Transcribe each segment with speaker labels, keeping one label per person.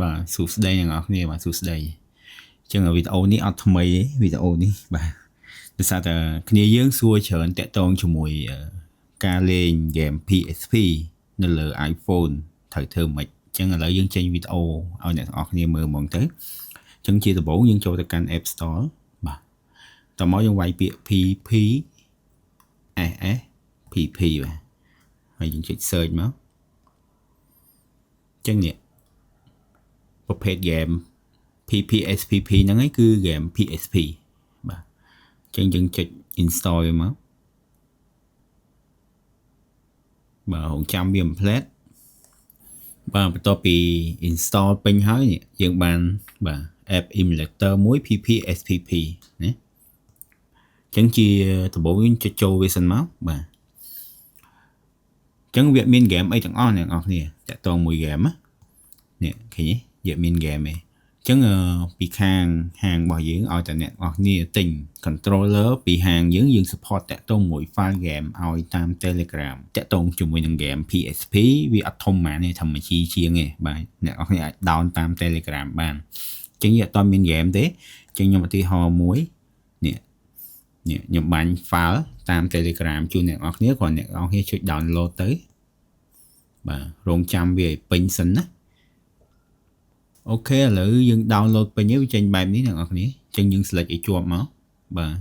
Speaker 1: បាទសួស្តីអ្នកនរគ្នាបាទសួស្តីចឹងវីដេអូនេះអត់ថ្មីទេវីដេអូនេះបាទដោយសារតែគ្នាយើងសួរច្រើនតាក់ទងជាមួយការលេងហ្គេម PSP នៅលើ iPhone ត្រូវធ្វើម៉េចចឹងឥឡូវយើងចេញវីដេអូឲ្យអ្នកទាំងអស់គ្នាមើលហ្មងទៅចឹងជាដំបូងយើងចូលទៅកាន់ App Store បាទតោះមកយើងវាយពាក្យ PP SS PP បាទហើយយើងចុច search មកចឹងនេះប្រភេទ game PPSPP ហ្នឹងឯងគឺ game PSP បាទអញ្ចឹងយើងចុច install វាមកបាទរងចាំវា complete បាទបន្ទាប់ពី install ពេញហើយនេះយើងបានបាទ app emulator មួយ PPSPP ណាអញ្ចឹងជាដំបូងយើងចុចចូលវាសិនមកបាទអញ្ចឹងវាមាន game អីទាំងអស់អ្នកនរគ្នាតាក់ទងមួយ game នេះឃើញទេវាមាន game ឯងអញ្ចឹងពីខាងហាងរបស់យើងឲ្យតែអ្នកនរគ្នាទិញ controller ពីហាងយើង support តាក់ទងមួយ file game ឲ្យតាម Telegram តាក់ទងជាមួយនឹង game PSP វាអត់ធំហ្មងទេធម្មតាជាងទេបាទអ្នកនរគ្នាអាច down តាម Telegram បានអញ្ចឹងវាអត់មាន game ទេអញ្ចឹងខ្ញុំឧទាហរណ៍មួយនេះខ្ញុំបាញ់ file តាម Telegram ជូនអ្នកនរគ្នាគ្រាន់អ្នកនរគ្នាចុច download ទៅបាទរងចាំវាឲ្យពេញសិនណាអូខេឥឡូវយើង download ពេញហើយវាចេញបែបនេះអ្នកនរគ្នាអញ្ចឹងយើង select ឲ្យជាប់មកបាទ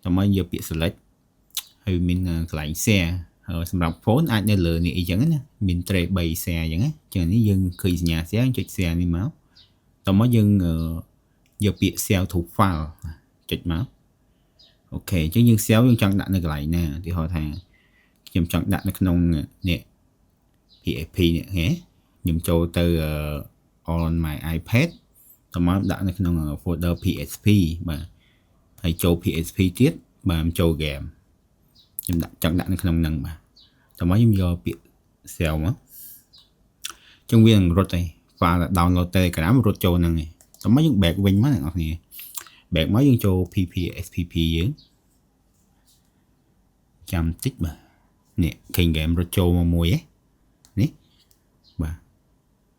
Speaker 1: តោះមកយកពាក្យ select ហើយមានកន្លែង share ហើយសម្រាប់ phone អាចនៅលើនេះអីចឹងណាមាន tray 3 share អញ្ចឹងណាអញ្ចឹងនេះយើងឃើញសញ្ញា share ចុច share នេះមកតោះមកយើងយកពាក្យ save to file ចុចមកអូខេអញ្ចឹងយើង save យើងចង់ដាក់នៅកន្លែងណាឧទាហរណ៍ថាខ្ញុំចង់ដាក់នៅក្នុងនេះ PSP នេះហ៎ខ្ញុំចូលទៅon my iPad តោះមកដាក់នៅក្នុង folder PSP បាទហើយចូល PSP ទៀតបាទចូល game ខ្ញុំចង់ដាក់នៅក្នុងហ្នឹងបាទតោះមកខ្ញុំយកពាក្យ save មកចឹងវានឹងរត់ឯង file download Telegram រត់ចូលហ្នឹងឯងតោះមកយើង back វិញមកអ្នកនរគ្នា back មកយើងចូល PPSPP យើងចាំតិចបាទនេះឃើញ game រត់ចូលមកមួយឯងនេះបាទ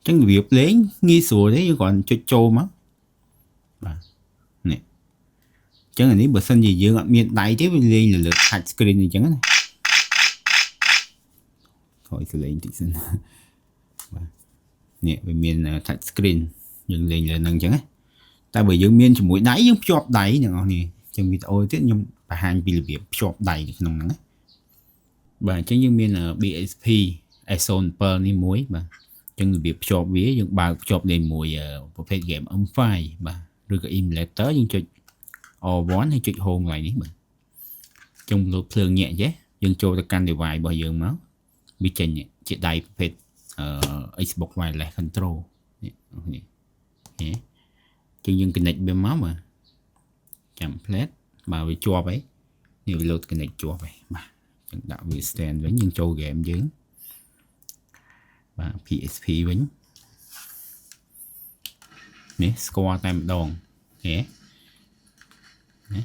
Speaker 1: ចឹងរបៀបលេងងាយស្រួលទេយើងគ្រាន់ចុចចូលមកបាទនេះចឹងអានេះបើសិនជាយើងអត់មានដៃទេវាលេងលើ touch screen អញ្ចឹងណាខ້ອຍលេងតិចសិនបាទនេះវាមាន touch screen យើងលេងលើហ្នឹងអញ្ចឹងណាតែបើយើងមានជាមួយដៃយើងភ្ជាប់ដៃអ្នកនរគ្នាចឹងវីដេអូទៀតខ្ញុំបង្ហាញពីរបៀបភ្ជាប់ដៃនៅក្នុងហ្នឹងណាបាទអញ្ចឹងយើងមាន BSP S07 នេះមួយបាទចឹងរបៀបភ្ជាប់វាយើងបើកភ្ជាប់លេងមួយប្រភេទ game M5 បាទឬក៏ emulator យើងចុច R1 ហើយចុច home កន្លែងនេះបាទចឹងលោតភ្លើងញាក់ចេះយើងចូលទៅកាន់ device របស់យើងមកវាចេញជាដៃប្រភេទXbox wireless control នេះចឹងយើង connect វាមកបាទចាំ plate បើវាជាប់ហើយនេះវាលោត connect ជាប់ហើយបាទចឹងដាក់វា stand វិញយើងចូល game យើងបាទ PSP វិញនេះស្គាល់តែម្ដងហេណា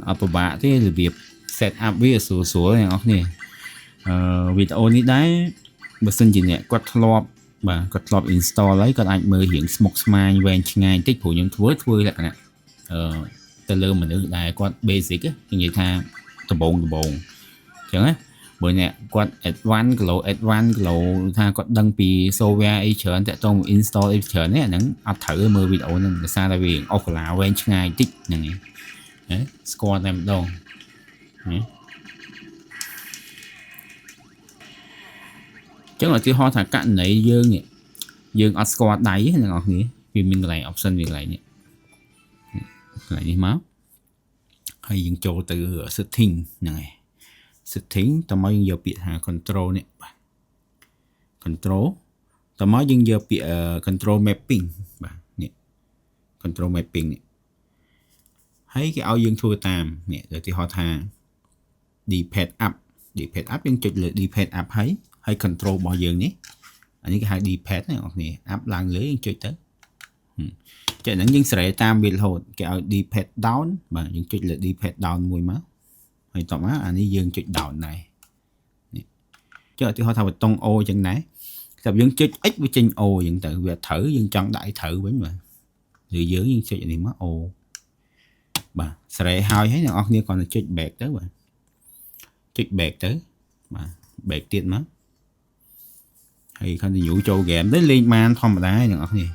Speaker 1: អត់ពិបាកទេរបៀប set up វាស្រួលៗអ្នកនរគ្នាវីដេអូនេះដែរបើសិនជាអ្នកគាត់ធ្លាប់បាទគាត់ធ្លាប់ install ហើយគាត់អាចមើលរៀងស្មុគស្មាញវែងឆ្ងាយបន្តិចព្រោះខ្ញុំធ្វើលក្ខណៈទៅលើមនុស្សដែលគាត់ basic និយាយថាដំបូងអញ្ចឹងណាបើអ្នកគាត់ advance ថាគាត់ដឹងពី software អីច្រើនតាក់ទង install អីច្រើននេះអាហ្នឹងអត់ត្រូវមើលវីដេអូហ្នឹងដោយសារតែវាអស់កន្លវែងឆ្ងាយតិចហ្នឹងឯងណាស្គាល់តែម្ដងណាចឹងឧទាហរណ៍ថាករណីយើងអត់ស្គាល់ដៃណាអ្នកនរគ្នាវាមានកន្លែង option វាកន្លែងនេះមកហើយយើងចូលទៅ setting ហ្នឹងឯង setting តើមកយើងយកពាក្យថា control នេះបាទ control តើមកយើងយកពាក្យ control mapping បាទនេះ control mapping នេះហើយគេឲ្យយើងធ្វើតាមនេះឧទាហរណ៍ថា D-pad up យើងចុចលើ D-pad up ហើយ control របស់យើងនេះអានេះគេហៅ D-pad ណាអ្នកនរ up ឡើងលើយើងចុចទៅចឹងហ្នឹងយើងសេរីតាមវារហូតគេឲ្យ D-pad down បាទយើងចុចលើ D-pad down មួយមកហ ហើយតមកអានេះយើងចុច down ដែរនេះចុះឧទាហរណ៍ថាប៊ូតុង O ចឹងដែរតែយើងចុច X វាចេញ O ចឹងទៅវាត្រូវយើងចង់ដាក់ឲ្យត្រូវវិញបាទឬយើងចុចនេះមក O បាទស្រេហើយអ្នកនរគ្នាគាត់ទៅចុច back ទៅបាទចុច back ទៅបាទ back ទៀតមកហើយ continue ចូល game ទៅលេងបានធម្មតាអ្នកនរគ្នា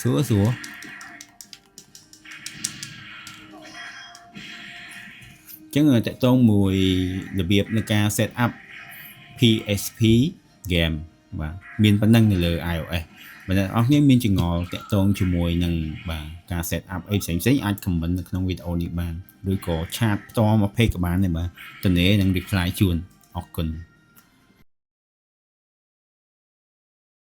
Speaker 1: សួរចឹងតើតងមួយរបៀបនៃការ set up PSP game បាទមានប៉ុណ្ណឹងនៅលើ iOS បើអ្នកនរគ្នាមានចងល់តាក់ទងជាមួយនឹងបាទការ set up អីផ្សេងអាច comment នៅក្នុងវីដេអូនេះបានឬក៏ឆាតផ្ទាល់មក page ក៏បានដែរបាទតនេនឹង reply ជូនអរគុណ